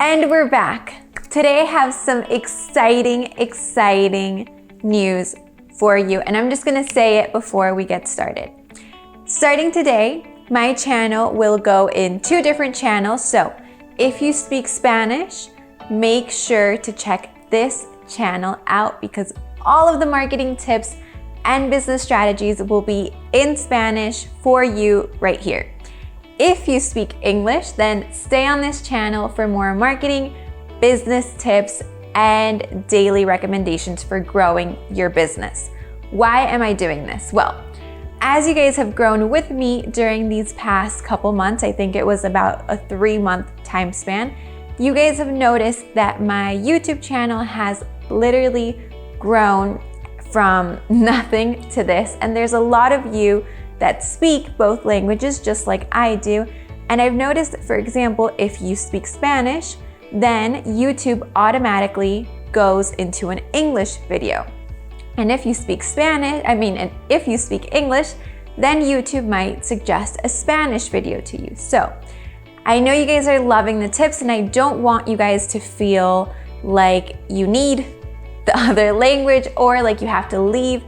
And we're back. Today I have some exciting news for you, and I'm just gonna say it before we get started. Starting today, my channel will go in 2 different channels. So if you speak Spanish, make sure to check this channel out because all of the marketing tips and business strategies will be in Spanish for you right here. If you speak English, then stay on this channel for more marketing, business tips, and daily recommendations for growing your business. Why am I doing this? Well, as you guys have grown with me during these past couple months, I think it was about a 3-month time span, you guys have noticed that my YouTube channel has literally grown from nothing to this. And there's a lot of you that speak both languages just like I do. And I've noticed, for example, if you speak Spanish, then YouTube automatically goes into an English video. And if you speak if you speak English, then YouTube might suggest a Spanish video to you. So I know you guys are loving the tips and I don't want you guys to feel like you need the other language or like you have to leave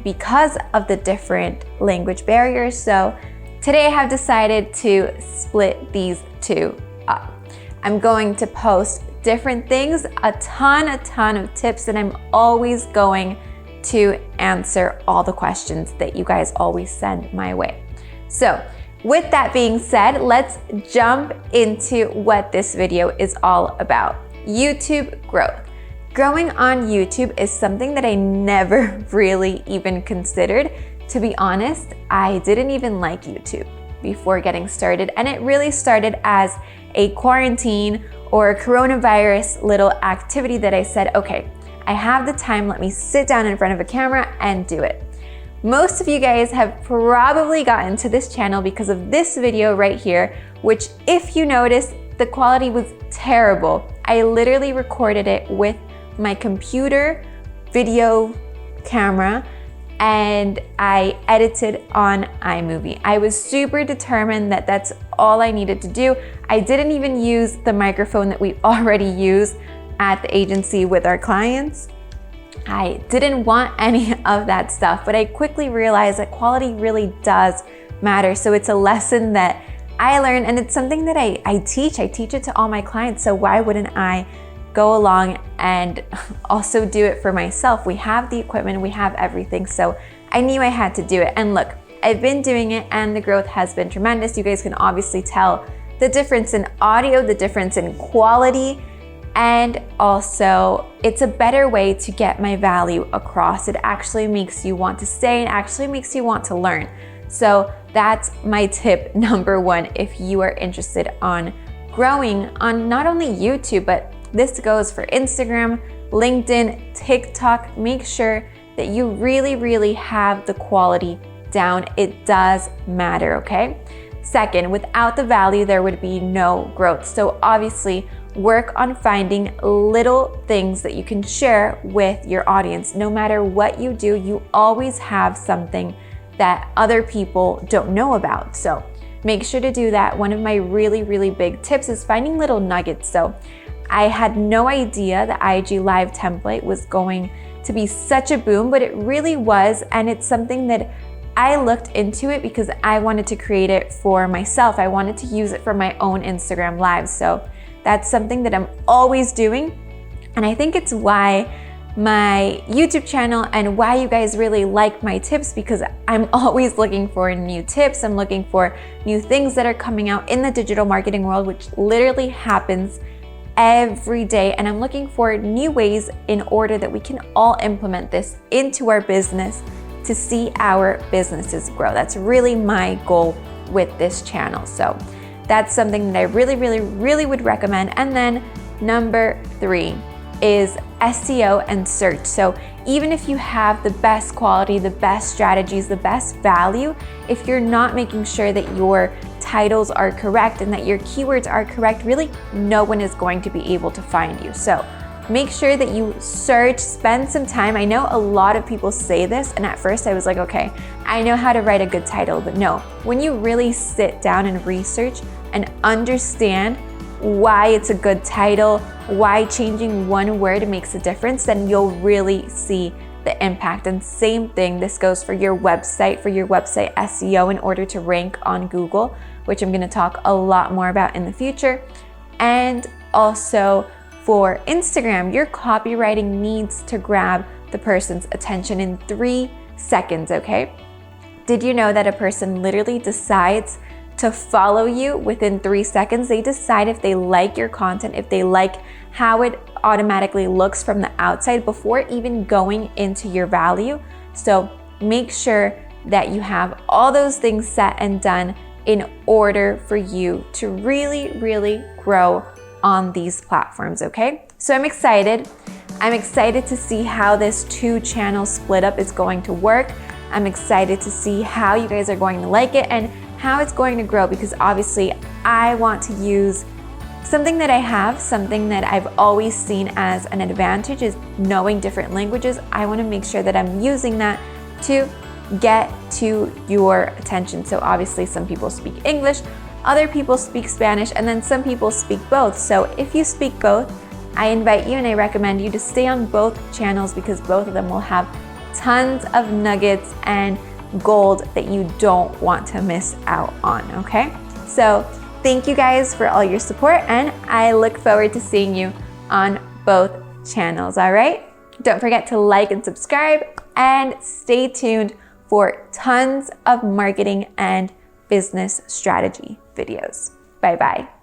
because of the different language barriers. So today I have decided to split these 2 up. I'm going to post different things, a ton of tips, and I'm always going to answer all the questions that you guys always send my way. So with that being said, let's jump into what this video is all about. YouTube growth. Growing on YouTube is something that I never really even considered. To be honest, I didn't even like YouTube before getting started, and it really started as a quarantine or a coronavirus little activity that I said, okay, I have the time, let me sit down in front of a camera and do it. Most of you guys have probably gotten to this channel because of this video right here, which if you notice, the quality was terrible. I literally recorded it with my computer video camera and I edited on iMovie. I was super determined that that's all I needed to do. I didn't even use the microphone that we already use at the agency with our clients. I didn't want any of that stuff, but I quickly realized that quality really does matter. So it's a lesson that I learned and it's something that I teach. I teach it to all my clients. So why wouldn't I go along and also do it for myself? We have the equipment, we have everything. So I knew I had to do it. And look, I've been doing it and the growth has been tremendous. You guys can obviously tell the difference in audio, the difference in quality, and also it's a better way to get my value across. It actually makes you want to stay and actually makes you want to learn. So that's my tip number 1 if you are interested on growing on not only YouTube, but this goes for Instagram, LinkedIn, TikTok. Make sure that you really have the quality down. It does matter, okay? Second, without the value, there would be no growth. So obviously, work on finding little things that you can share with your audience. No matter what you do, you always have something that other people don't know about. So make sure to do that. One of my really big tips is finding little nuggets. So I had no idea the IG Live template was going to be such a boom, but it really was. And it's something that I looked into it because I wanted to create it for myself. I wanted to use it for my own Instagram Live. So that's something that I'm always doing. And I think it's why my YouTube channel and why you guys really like my tips, because I'm always looking for new tips. I'm looking for new things that are coming out in the digital marketing world, which literally happens every day. And I'm looking for new ways in order that we can all implement this into our business to see our businesses grow. That's really my goal with this channel. So that's something that I really would recommend. And then number 3 is SEO and search. So even if you have the best quality, the best strategies, the best value, if you're not making sure that your titles are correct and that your keywords are correct, really no one is going to be able to find you. So make sure that you search, spend some time. I know a lot of people say this, and at first I was like, okay, I know how to write a good title, but no, when you really sit down and research and understand why it's a good title, why changing one word makes a difference, then you'll really see the impact. And same thing, this goes for your website SEO in order to rank on Google, which I'm going to talk a lot more about in the future. And also for Instagram, your copywriting needs to grab the person's attention in 3 seconds, okay? Did you know that a person literally decides to follow you within 3 seconds? They decide if they like your content, if they like how it automatically looks from the outside before even going into your value. So make sure that you have all those things set and done in order for you to really, really grow on these platforms, okay? So I'm excited. I'm excited to see how this 2-channel split up is going to work. I'm excited to see how you guys are going to like it and how it's going to grow, because obviously I want to use something that I have, something that I've always seen as an advantage is knowing different languages. I want to make sure that I'm using that to get to your attention. So obviously some people speak English, other people speak Spanish, and then some people speak both. So if you speak both, I invite you and I recommend you to stay on both channels, because both of them will have tons of nuggets and gold that you don't want to miss out on, okay? So thank you guys for all your support, and I look forward to seeing you on both channels, all right? Don't forget to like and subscribe, and stay tuned for tons of marketing and business strategy videos. Bye-bye.